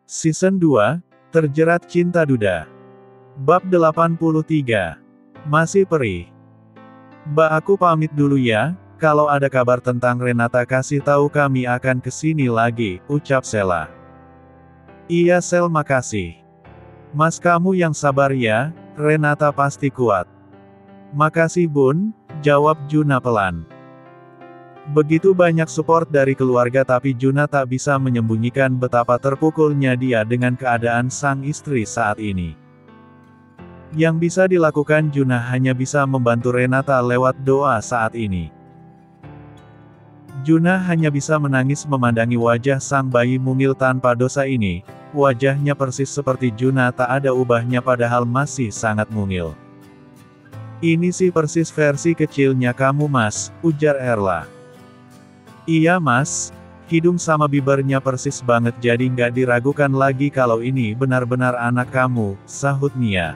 Season 2, Terjerat Cinta Duda. Bab 83. Masih perih. Mbak, aku pamit dulu ya, kalau ada kabar tentang Renata kasih tahu kami akan kesini lagi, ucap Sela. Iya Sel, makasih. Mas, kamu yang sabar ya, Renata pasti kuat. Makasih Bun, jawab Juna pelan. Begitu banyak support dari keluarga tapi Juna tak bisa menyembunyikan betapa terpukulnya dia dengan keadaan sang istri saat ini. Yang bisa dilakukan Juna hanya bisa membantu Renata lewat doa saat ini. Juna hanya bisa menangis memandangi wajah sang bayi mungil tanpa dosa ini. Wajahnya persis seperti Juna, tak ada ubahnya padahal masih sangat mungil. Ini sih persis versi kecilnya kamu Mas, ujar Erla. Iya Mas, hidung sama bibirnya persis banget jadi nggak diragukan lagi kalau ini benar-benar anak kamu, sahut Nia.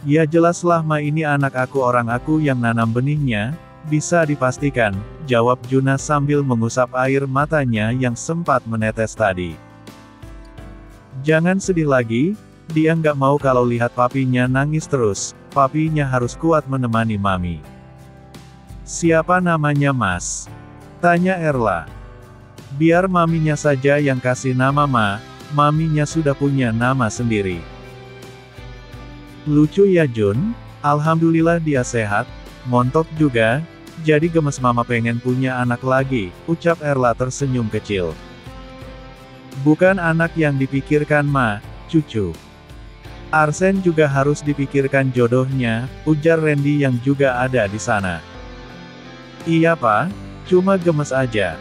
Ya jelaslah Ma, ini anak aku, orang aku yang nanam benihnya, bisa dipastikan, jawab Juna sambil mengusap air matanya yang sempat menetes tadi. Jangan sedih lagi, dia nggak mau kalau lihat papinya nangis terus, papinya harus kuat menemani Mami. Siapa namanya Mas? Tanya Erla. Biar maminya saja yang kasih nama Ma, maminya sudah punya nama sendiri. Lucu ya Jun, alhamdulillah dia sehat, montok juga, jadi gemes mama pengen punya anak lagi, ucap Erla tersenyum kecil. Bukan anak yang dipikirkan Ma, cucu. Arsen juga harus dipikirkan jodohnya, ujar Randy yang juga ada di sana. Iya Pak, cuma gemes aja.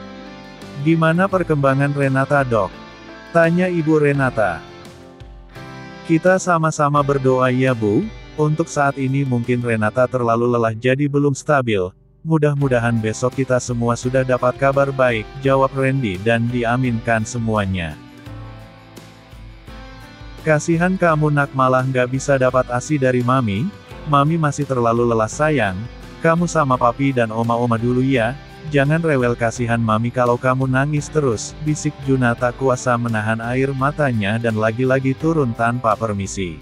Gimana perkembangan Renata Dok? Tanya Ibu Renata. Kita sama-sama berdoa ya Bu, untuk saat ini mungkin Renata terlalu lelah jadi belum stabil, mudah-mudahan besok kita semua sudah dapat kabar baik, jawab Randy dan diaminkan semuanya. Kasihan kamu nak, malah nggak bisa dapat ASI dari Mami, Mami masih terlalu lelah sayang. Kamu sama papi dan oma-oma dulu ya, jangan rewel, kasihan Mami kalau kamu nangis terus, bisik Juna tak kuasa menahan air matanya dan lagi-lagi turun tanpa permisi.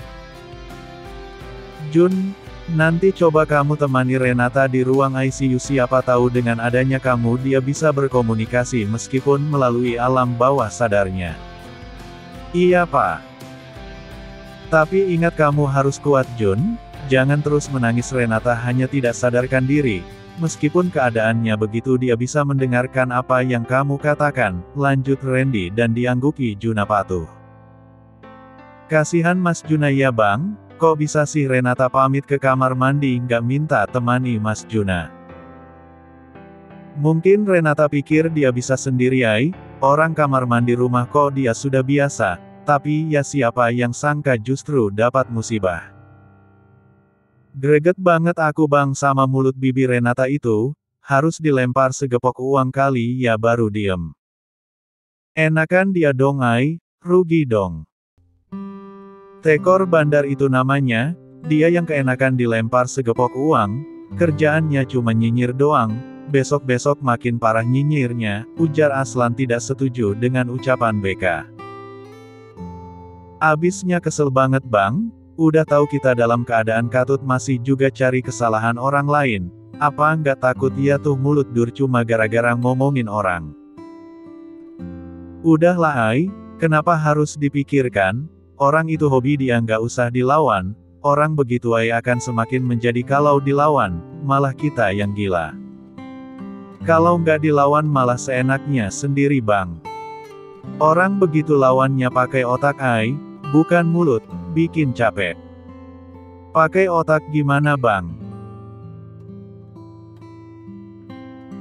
Jun, nanti coba kamu temani Renata di ruang ICU, siapa tahu dengan adanya kamu dia bisa berkomunikasi meskipun melalui alam bawah sadarnya. Iya Pak. Tapi ingat kamu harus kuat Jun. Jangan terus menangis, Renata hanya tidak sadarkan diri. Meskipun keadaannya begitu dia bisa mendengarkan apa yang kamu katakan, lanjut Randy dan diangguki Juna patuh. Kasihan Mas Juna ya Bang, kok bisa sih Renata pamit ke kamar mandi nggak minta temani Mas Juna. Mungkin Renata pikir dia bisa sendiri ay, orang kamar mandi rumah kok dia sudah biasa, tapi ya siapa yang sangka justru dapat musibah. Greget banget aku Bang sama mulut bibi Renata itu, harus dilempar segepok uang kali ya baru diem. Enakan dia dong ay, rugi dong. Tekor bandar itu namanya, dia yang keenakan dilempar segepok uang, kerjaannya cuma nyinyir doang, besok-besok makin parah nyinyirnya, ujar Aslan tidak setuju dengan ucapan BK. Abisnya kesel banget Bang. Udah tahu kita dalam keadaan katut masih juga cari kesalahan orang lain, apa nggak takut ya tuh mulut dur cuma gara-gara ngomongin orang. Udahlah ay, kenapa harus dipikirkan, orang itu hobi dia nggak usah dilawan, orang begitu ay akan semakin menjadi kalau dilawan, malah kita yang gila. Kalau nggak dilawan malah seenaknya sendiri Bang. Orang begitu lawannya pakai otak ay, bukan mulut. Bikin capek. Pakai otak gimana Bang?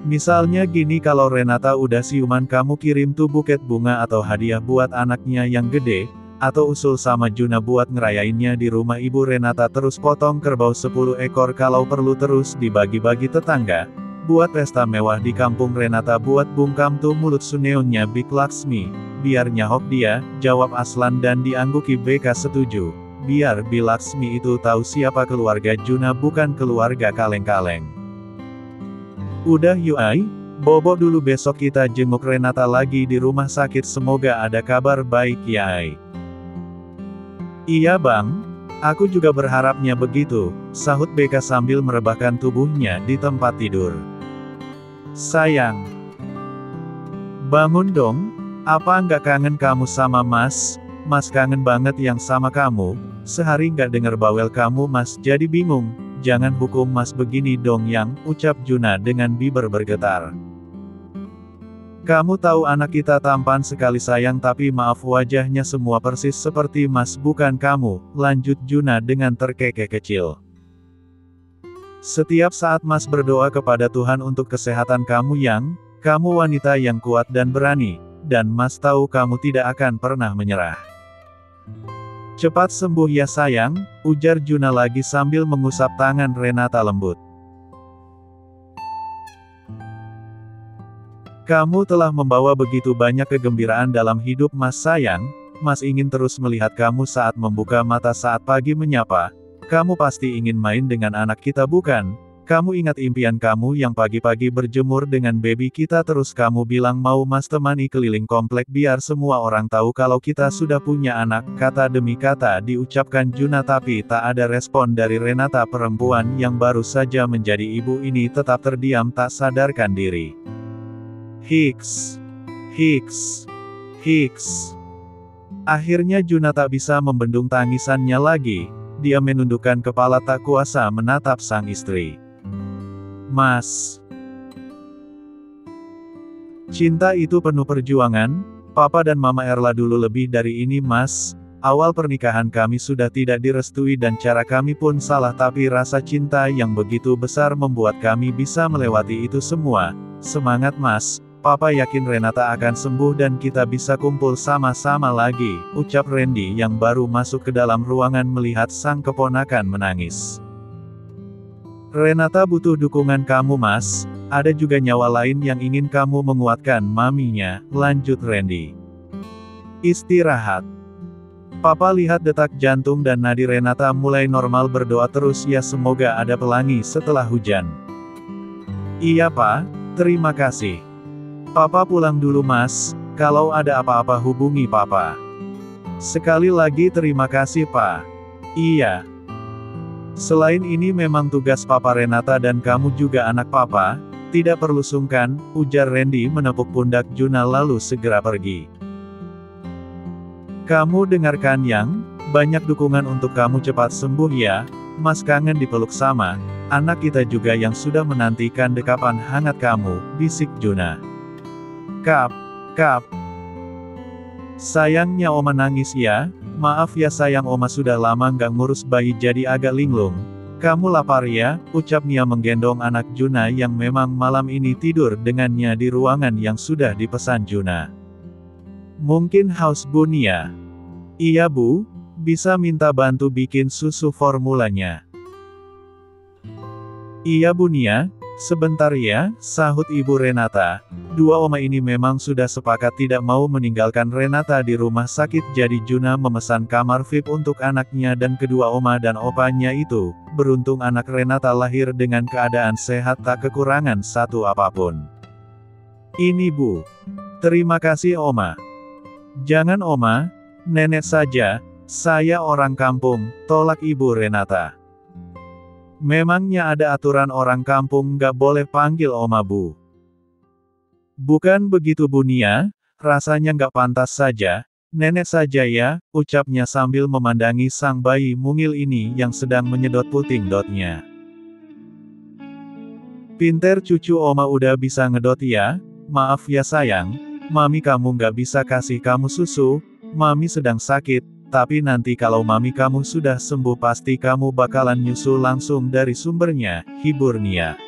Misalnya gini, kalau Renata udah siuman kamu kirim tuh buket bunga atau hadiah buat anaknya yang gede, atau usul sama Juna buat ngerayainnya di rumah Ibu Renata, terus potong kerbau 10 ekor kalau perlu terus dibagi-bagi tetangga, buat pesta mewah di kampung Renata buat bungkam tuh mulut Suneonnya Big Laksmi. Biar nyahok dia, jawab Aslan dan diangguki BK setuju. Biar Bi Laksmi itu tahu siapa keluarga Juna bukan keluarga kaleng-kaleng. Udah yuk ay, Bobo dulu, besok kita jenguk Renata lagi di rumah sakit, semoga ada kabar baik ya Ai. Iya bang, aku juga berharapnya begitu, sahut Beka sambil merebahkan tubuhnya di tempat tidur. Sayang, bangun dong, apa nggak kangen kamu sama Mas? Mas kangen banget yang sama kamu, sehari nggak denger bawel kamu Mas jadi bingung. Jangan hukum Mas begini dong Yang, ucap Juna dengan bibir bergetar. Kamu tahu anak kita tampan sekali sayang, tapi maaf wajahnya semua persis seperti Mas bukan kamu, lanjut Juna dengan terkekeh kecil. Setiap saat Mas berdoa kepada Tuhan untuk kesehatan kamu Yang, kamu wanita yang kuat dan berani, dan Mas tahu kamu tidak akan pernah menyerah. Cepat sembuh ya sayang, ujar Juna lagi sambil mengusap tangan Renata lembut. Kamu telah membawa begitu banyak kegembiraan dalam hidup Mas sayang, Mas ingin terus melihat kamu saat membuka mata saat pagi menyapa. Kamu pasti ingin main dengan anak kita bukan? Kamu ingat impian kamu yang pagi-pagi berjemur dengan baby kita terus kamu bilang mau Mas temani keliling komplek biar semua orang tahu kalau kita sudah punya anak, kata demi kata diucapkan Juna tapi tak ada respon dari Renata. Perempuan yang baru saja menjadi ibu ini tetap terdiam tak sadarkan diri. Hiks. Hiks. Hiks. Akhirnya Juna tak bisa membendung tangisannya lagi, dia menundukkan kepala tak kuasa menatap sang istri. Mas. Cinta itu penuh perjuangan, Papa dan Mama Erla dulu lebih dari ini Mas, awal pernikahan kami sudah tidak direstui dan cara kami pun salah tapi rasa cinta yang begitu besar membuat kami bisa melewati itu semua. Semangat Mas, Papa yakin Renata akan sembuh dan kita bisa kumpul sama-sama lagi, ucap Randy yang baru masuk ke dalam ruangan melihat sang keponakan menangis. Renata butuh dukungan kamu Mas, ada juga nyawa lain yang ingin kamu menguatkan maminya, lanjut Randy. Istirahat. Papa lihat detak jantung dan nadi Renata mulai normal, berdoa terus ya semoga ada pelangi setelah hujan. Iya Pak, terima kasih. Papa pulang dulu Mas, kalau ada apa-apa hubungi Papa. Sekali lagi terima kasih Pak. Iya. Selain ini memang tugas Papa Renata dan kamu juga anak Papa, tidak perlu sungkan, ujar Randy menepuk pundak Juna lalu segera pergi. Kamu dengarkan Yang, banyak dukungan untuk kamu cepat sembuh ya, Mas kangen dipeluk sama, anak kita juga yang sudah menantikan dekapan hangat kamu, bisik Juna. Kap, kap. Sayangnya Oma nangis ya, maaf ya sayang Oma sudah lama nggak ngurus bayi jadi agak linglung. Kamu lapar ya, ucap Nia menggendong anak Juna yang memang malam ini tidur dengannya di ruangan yang sudah dipesan Juna. Mungkin haus Bu Nia? Iya Bu, bisa minta bantu bikin susu formulanya. Iya Bu Nia, sebentar ya, sahut Ibu Renata. Dua oma ini memang sudah sepakat tidak mau meninggalkan Renata di rumah sakit jadi Juna memesan kamar VIP untuk anaknya dan kedua oma dan opanya itu. Beruntung anak Renata lahir dengan keadaan sehat tak kekurangan satu apapun. Ini Bu. Terima kasih Oma. Jangan Oma, nenek saja, saya orang kampung, tolak Ibu Renata. Memangnya ada aturan orang kampung nggak boleh panggil Oma Bu? Bukan begitu Bu Nia, rasanya nggak pantas saja, nenek saja ya, ucapnya sambil memandangi sang bayi mungil ini yang sedang menyedot puting dotnya. Pinter cucu Oma udah bisa ngedot ya, maaf ya sayang, Mami kamu nggak bisa kasih kamu susu, Mami sedang sakit, tapi nanti kalau Mami kamu sudah sembuh pasti kamu bakalan nyusul langsung dari sumbernya, hibur Nia.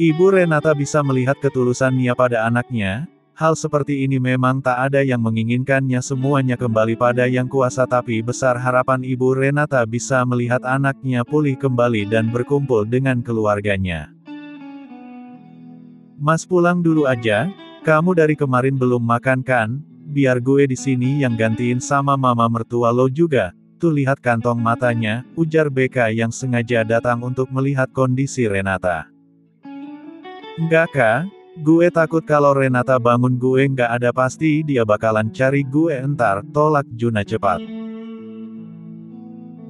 Ibu Renata bisa melihat ketulusan Nia pada anaknya, hal seperti ini memang tak ada yang menginginkannya, semuanya kembali pada yang kuasa tapi besar harapan Ibu Renata bisa melihat anaknya pulih kembali dan berkumpul dengan keluarganya. Mas pulang dulu aja, kamu dari kemarin belum makan kan, biar gue di sini yang gantiin sama mama mertua lo juga, tuh lihat kantong matanya, ujar Beka yang sengaja datang untuk melihat kondisi Renata. Enggak kak, gue takut kalau Renata bangun gue nggak ada pasti dia bakalan cari gue entar, tolak Juna cepat.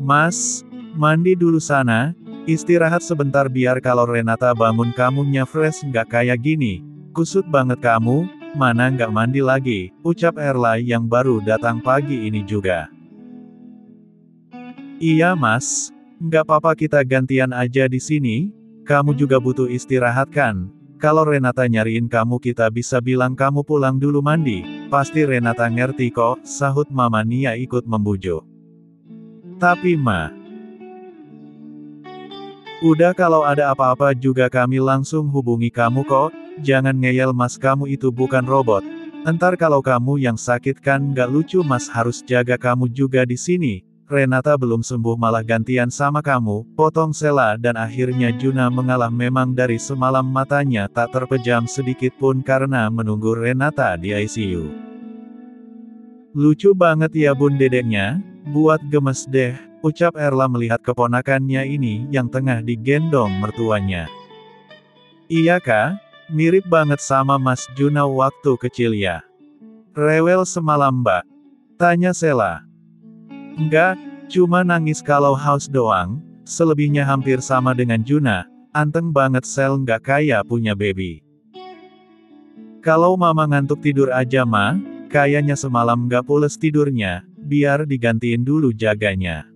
Mas, mandi dulu sana, istirahat sebentar biar kalau Renata bangun kamunya fresh nggak kayak gini. Kusut banget kamu, mana nggak mandi lagi, ucap Erla yang baru datang pagi ini juga. Iya mas, nggak apa-apa kita gantian aja di sini, kamu juga butuh istirahat kan? Kalau Renata nyariin kamu kita bisa bilang kamu pulang dulu mandi, pasti Renata ngerti kok, sahut Mama Nia ikut membujuk. Tapi Ma, udah kalau ada apa-apa juga kami langsung hubungi kamu kok, jangan ngeyel mas kamu itu bukan robot. Entar kalau kamu yang sakit kan nggak lucu mas harus jaga kamu juga di sini. Renata belum sembuh malah gantian sama kamu, potong Sela dan akhirnya Juna mengalah memang dari semalam matanya tak terpejam sedikit pun karena menunggu Renata di ICU. Lucu banget ya bun dedeknya, buat gemes deh, ucap Erla melihat keponakannya ini yang tengah digendong mertuanya. Iya kak, mirip banget sama Mas Juna waktu kecil ya. Rewel semalam mbak? Tanya Sela. Enggak, cuma nangis kalau haus doang, selebihnya hampir sama dengan Juna, anteng banget Sel nggak kayak punya baby. Kalau mama ngantuk tidur aja ma, kayaknya semalam nggak pules tidurnya, biar digantiin dulu jaganya.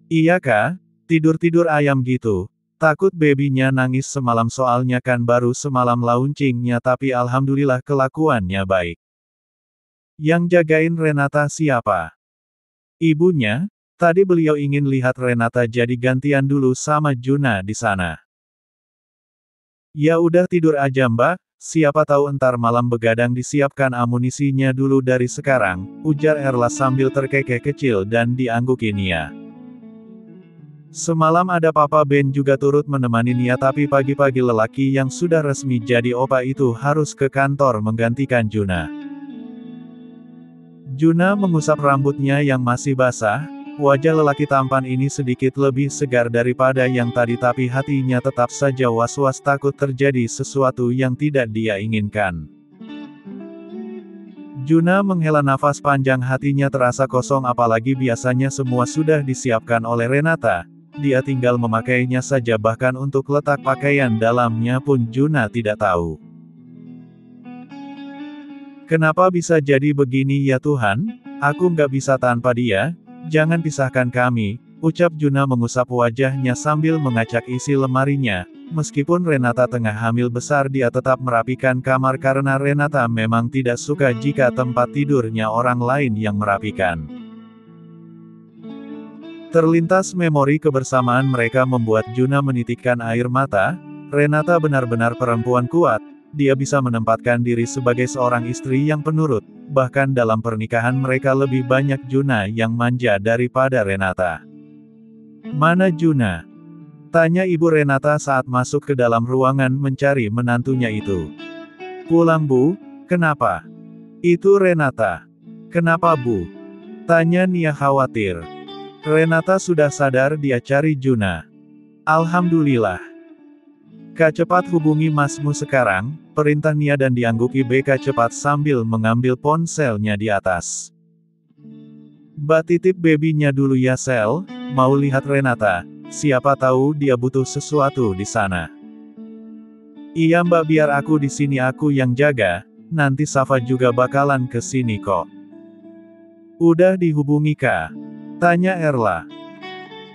Iya kak, tidur-tidur ayam gitu, takut babynya nangis semalam soalnya kan baru semalam launchingnya tapi alhamdulillah kelakuannya baik. Yang jagain Renata siapa? Ibunya, tadi beliau ingin lihat Renata jadi gantian dulu sama Juna di sana. Ya udah tidur aja mbak, siapa tahu entar malam begadang disiapkan amunisinya dulu dari sekarang, ujar Erla sambil terkekeh kecil dan diangguki Nia. Semalam ada Papa Ben juga turut menemani Nia tapi pagi-pagi lelaki yang sudah resmi jadi opa itu harus ke kantor menggantikan Juna. Juna mengusap rambutnya yang masih basah, wajah lelaki tampan ini sedikit lebih segar daripada yang tadi tapi hatinya tetap saja was-was takut terjadi sesuatu yang tidak dia inginkan. Juna menghela nafas panjang hatinya terasa kosong apalagi biasanya semua sudah disiapkan oleh Renata, dia tinggal memakainya saja bahkan untuk letak pakaian dalamnya pun Juna tidak tahu. Kenapa bisa jadi begini ya Tuhan? Aku nggak bisa tanpa dia, jangan pisahkan kami, ucap Juna mengusap wajahnya sambil mengacak isi lemarinya. Meskipun Renata tengah hamil besar dia tetap merapikan kamar karena Renata memang tidak suka jika tempat tidurnya orang lain yang merapikan. Terlintas memori kebersamaan mereka membuat Juna menitikkan air mata, Renata benar-benar perempuan kuat. Dia bisa menempatkan diri sebagai seorang istri yang penurut, bahkan dalam pernikahan mereka lebih banyak Juna yang manja daripada Renata. Mana Juna? Tanya ibu Renata saat masuk ke dalam ruangan mencari menantunya itu. Pulang bu, kenapa? Itu Renata. Kenapa bu? Tanya Nia khawatir. Renata sudah sadar dia cari Juna. Alhamdulillah. Kak cepat hubungi masmu sekarang, perintah Nia dan diangguki BK cepat sambil mengambil ponselnya di atas. Mbak titip babynya dulu ya Sel, mau lihat Renata, siapa tahu dia butuh sesuatu di sana. Iya mbak biar aku di sini aku yang jaga, nanti Safa juga bakalan ke sini kok. Udah dihubungi kak? Tanya Erla.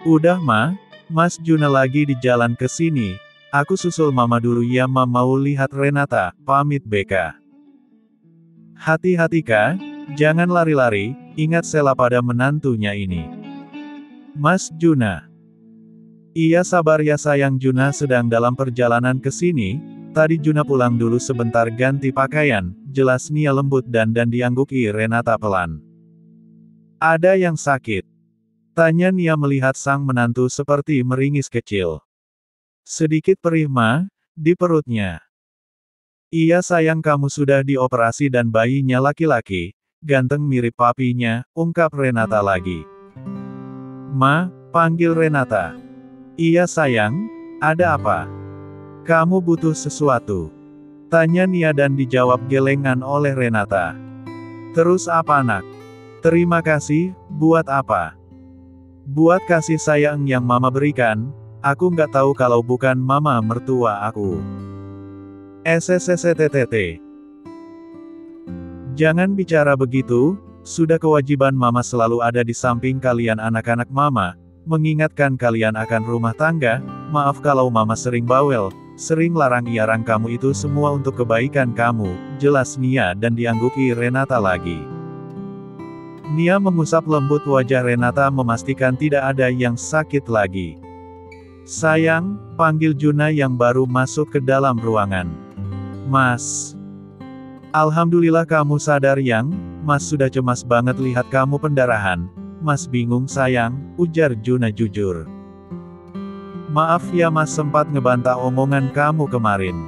Udah ma, Mas Juna lagi di jalan ke sini. Aku susul mama dulu ya ma mau lihat Renata, pamit BK. Hati-hati kak, jangan lari-lari, ingat Sela pada menantunya ini. Mas Juna. Iya sabar ya sayang Juna sedang dalam perjalanan ke sini, tadi Juna pulang dulu sebentar ganti pakaian, jelas Nia lembut dan diangguki Renata pelan. Ada yang sakit? Tanya Nia melihat sang menantu seperti meringis kecil. Sedikit perih ma, di perutnya. Iya sayang kamu sudah dioperasi dan bayinya laki-laki, ganteng mirip papinya, ungkap Renata lagi. Ma, panggil Renata. Iya sayang, ada apa? Kamu butuh sesuatu? Tanya Nia dan dijawab gelengan oleh Renata. Terus apa nak? Terima kasih, buat apa? Buat kasih sayang yang mama berikan, aku nggak tahu kalau bukan mama mertua aku. SSSTTT. Jangan bicara begitu, sudah kewajiban mama selalu ada di samping kalian anak-anak mama, mengingatkan kalian akan rumah tangga. Maaf kalau mama sering bawel, sering larang-larang kamu, itu semua untuk kebaikan kamu, jelas Nia dan diangguki Renata lagi. Nia mengusap lembut wajah Renata memastikan tidak ada yang sakit lagi. Sayang, panggil Juna yang baru masuk ke dalam ruangan. Mas. Alhamdulillah kamu sadar yang, Mas sudah cemas banget lihat kamu pendarahan. Mas bingung sayang, ujar Juna jujur. Maaf ya Mas sempat ngebantah omongan kamu kemarin.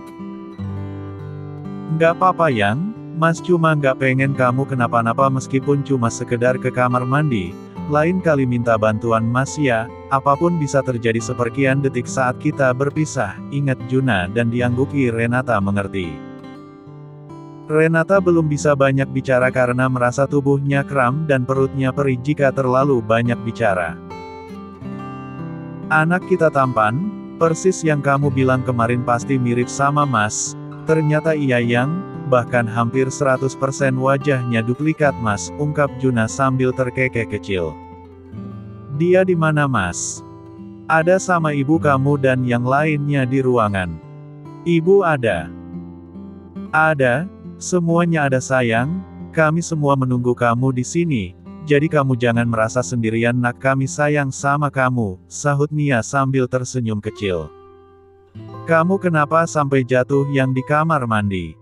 Nggak apa-apa yang, Mas cuma nggak pengen kamu kenapa-napa meskipun cuma sekedar ke kamar mandi. Lain kali minta bantuan Mas ya, apapun bisa terjadi seperkian detik saat kita berpisah, ingat Juna dan diangguki Renata mengerti. Renata belum bisa banyak bicara karena merasa tubuhnya kram dan perutnya perih jika terlalu banyak bicara. Anak kita tampan, persis yang kamu bilang kemarin pasti mirip sama Mas. Ternyata iya yang, bahkan hampir 100% wajahnya duplikat Mas, ungkap Juna sambil terkekeh kecil. Dia di mana Mas? Ada sama ibu kamu dan yang lainnya di ruangan. Ibu ada? Ada, semuanya ada sayang, kami semua menunggu kamu di sini, jadi kamu jangan merasa sendirian nak, kami sayang sama kamu, sahut Nia sambil tersenyum kecil. Kamu kenapa sampai jatuh yang di kamar mandi?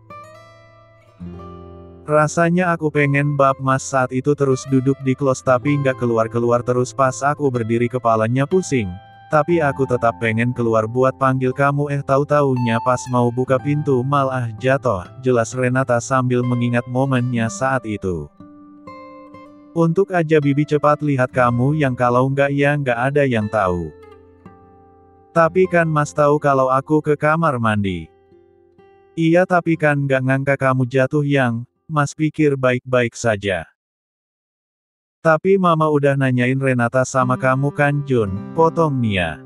Rasanya aku pengen bab Mas saat itu terus duduk di klos tapi nggak keluar-keluar terus pas aku berdiri kepalanya pusing. Tapi aku tetap pengen keluar buat panggil kamu tahu-taunya pas mau buka pintu malah jatuh, jelas Renata sambil mengingat momennya saat itu. Untuk aja bibi cepat lihat kamu yang kalau nggak ya nggak ada yang tahu. Tapi kan Mas tahu kalau aku ke kamar mandi. Iya tapi kan nggak ngangka kamu jatuh yang, Mas pikir baik-baik saja. Tapi mama udah nanyain Renata sama kamu kan Jun, potong Nia.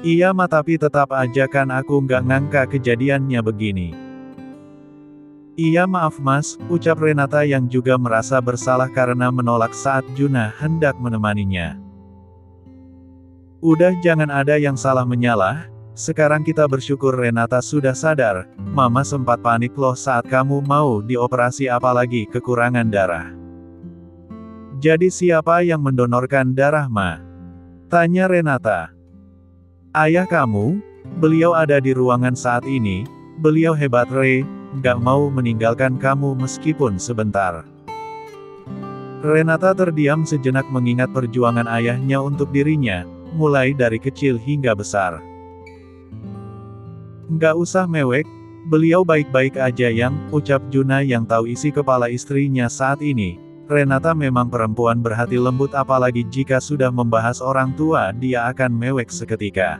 Iya ma tapi tetap aja kan aku nggak ngangka kejadiannya begini. Iya maaf Mas, ucap Renata yang juga merasa bersalah karena menolak saat Juna hendak menemaninya. Udah jangan ada yang salah menyalah, sekarang kita bersyukur Renata sudah sadar, mama sempat panik loh saat kamu mau dioperasi apalagi kekurangan darah. Jadi siapa yang mendonorkan darah ma? Tanya Renata. Ayah kamu, beliau ada di ruangan saat ini, beliau hebat Re, nggak mau meninggalkan kamu meskipun sebentar. Renata terdiam sejenak mengingat perjuangan ayahnya untuk dirinya, mulai dari kecil hingga besar. Nggak usah mewek, beliau baik-baik aja yang, ucap Juna yang tahu isi kepala istrinya saat ini. Renata memang perempuan berhati lembut apalagi jika sudah membahas orang tua dia akan mewek seketika.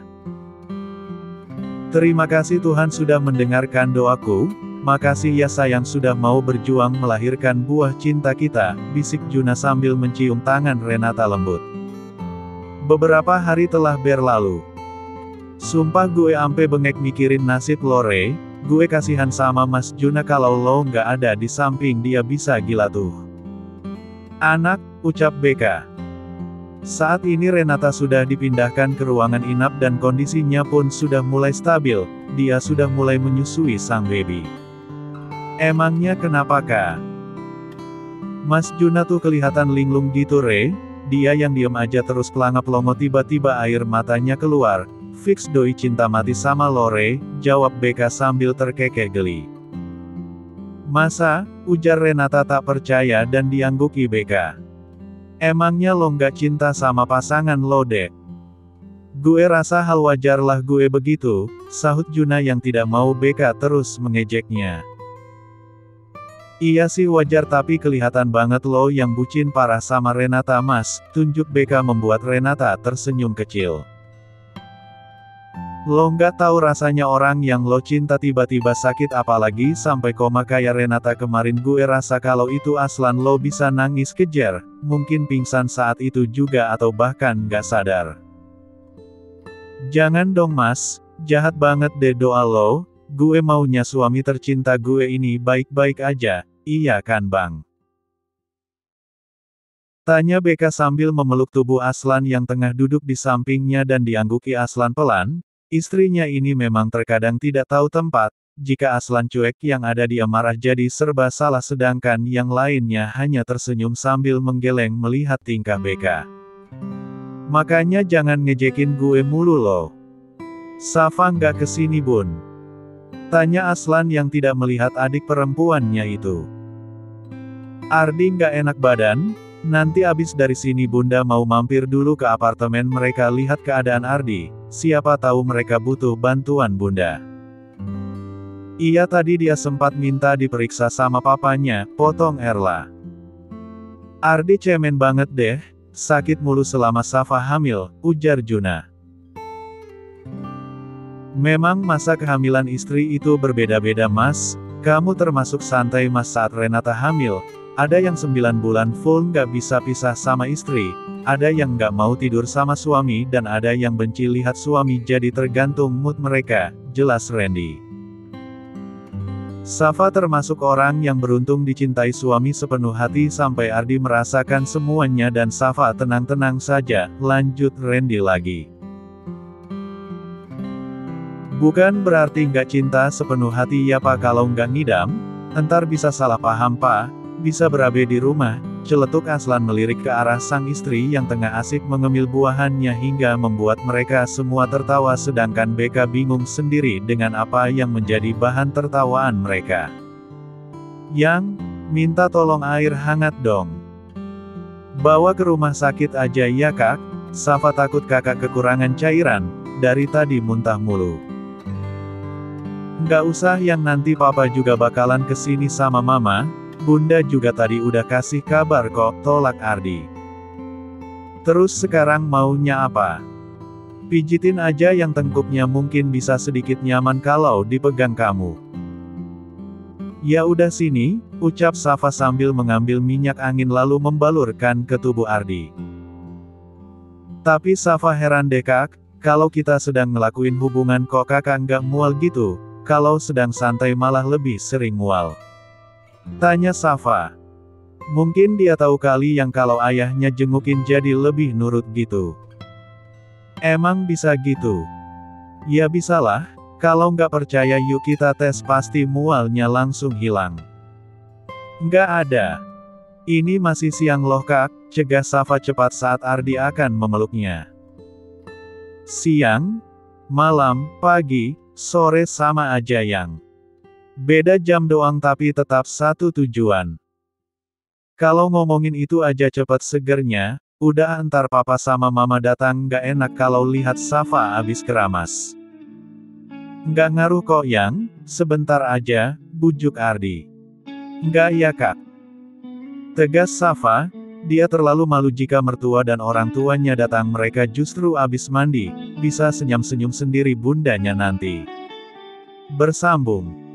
Terima kasih Tuhan sudah mendengarkan doaku, makasih ya sayang sudah mau berjuang melahirkan buah cinta kita, bisik Juna sambil mencium tangan Renata lembut. Beberapa hari telah berlalu. Sumpah gue ampe bengek mikirin nasib lo Re, gue kasihan sama Mas Juna kalau lo nggak ada di samping dia bisa gila tuh. Anak, ucap BK. Saat ini Renata sudah dipindahkan ke ruangan inap dan kondisinya pun sudah mulai stabil, dia sudah mulai menyusui sang baby. Emangnya kenapa kak? Mas Juna tuh kelihatan linglung gitu Re, dia yang diem aja terus pelangap-longo tiba-tiba air matanya keluar, fix doi cinta mati sama lo Re, jawab BK sambil terkekeh geli. Masa, ujar Renata tak percaya dan diangguki BK. Emangnya lo nggak cinta sama pasangan lo dek? Gue rasa hal wajar lah gue begitu, sahut Juna yang tidak mau BK terus mengejeknya. Iya sih wajar tapi kelihatan banget lo yang bucin parah sama Renata Mas, tunjuk BK membuat Renata tersenyum kecil. Lo nggak tahu rasanya orang yang lo cinta tiba-tiba sakit apalagi sampai koma kayak Renata kemarin. Gue rasa kalau itu Aslan lo bisa nangis kejer, mungkin pingsan saat itu juga atau bahkan nggak sadar. Jangan dong mas, jahat banget deh doa lo, gue maunya suami tercinta gue ini baik-baik aja, iya kan bang? Tanya Beka sambil memeluk tubuh Aslan yang tengah duduk di sampingnya dan diangguki Aslan pelan. Istrinya ini memang terkadang tidak tahu tempat, jika Aslan cuek yang ada dia marah jadi serba salah sedangkan yang lainnya hanya tersenyum sambil menggeleng melihat tingkah Beka. Makanya jangan ngejekin gue mulu loh. Safa nggak kesini bun? Tanya Aslan yang tidak melihat adik perempuannya itu. Ardi nggak enak badan, nanti abis dari sini bunda mau mampir dulu ke apartemen mereka lihat keadaan Ardi. Siapa tahu mereka butuh bantuan bunda. Iya tadi dia sempat minta diperiksa sama papanya, potong Erla. Ardi cemen banget deh, sakit mulu selama Safa hamil, ujar Juna. Memang masa kehamilan istri itu berbeda-beda mas, kamu termasuk santai mas saat Renata hamil, ada yang 9 bulan full nggak bisa pisah sama istri. Ada yang nggak mau tidur sama suami dan ada yang benci lihat suami jadi tergantung mood mereka, jelas Randy. Safa termasuk orang yang beruntung dicintai suami sepenuh hati sampai Ardi merasakan semuanya dan Safa tenang-tenang saja, lanjut Randy lagi. Bukan berarti nggak cinta sepenuh hati ya pak kalau nggak ngidam, entar bisa salah paham pak, bisa berabe di rumah. Celetuk Aslan melirik ke arah sang istri yang tengah asik mengemil buahannya hingga membuat mereka semua tertawa sedangkan Beka bingung sendiri dengan apa yang menjadi bahan tertawaan mereka. Yang, minta tolong air hangat dong. Bawa ke rumah sakit aja ya kak, Safa takut kakak kekurangan cairan, dari tadi muntah mulu. Nggak usah yang nanti papa juga bakalan kesini sama mama. Bunda juga tadi udah kasih kabar kok, tolak Ardi. Terus sekarang maunya apa? Pijitin aja yang tengkuknya mungkin bisa sedikit nyaman kalau dipegang kamu. Ya udah sini, ucap Safa sambil mengambil minyak angin lalu membalurkan ke tubuh Ardi. Tapi Safa heran deh kak, kalau kita sedang ngelakuin hubungan kok kakak nggak mual gitu, kalau sedang santai malah lebih sering mual. Tanya Safa. Mungkin dia tahu kali yang kalau ayahnya jengukin jadi lebih nurut gitu. Emang bisa gitu? Ya bisalah, kalau nggak percaya yuk kita tes pasti mualnya langsung hilang. Nggak ada. Ini masih siang loh kak, cegah Safa cepat saat Ardi akan memeluknya. Siang, malam, pagi, sore sama aja yang. Beda jam doang tapi tetap satu tujuan. Kalau ngomongin itu aja cepet segernya, udah entar papa sama mama datang nggak enak kalau lihat Safa abis keramas. Nggak ngaruh kok yang, sebentar aja, bujuk Ardi. Nggak ya kak. Tegas Safa, dia terlalu malu jika mertua dan orang tuanya datang mereka justru abis mandi, bisa senyum-senyum sendiri bundanya nanti. Bersambung.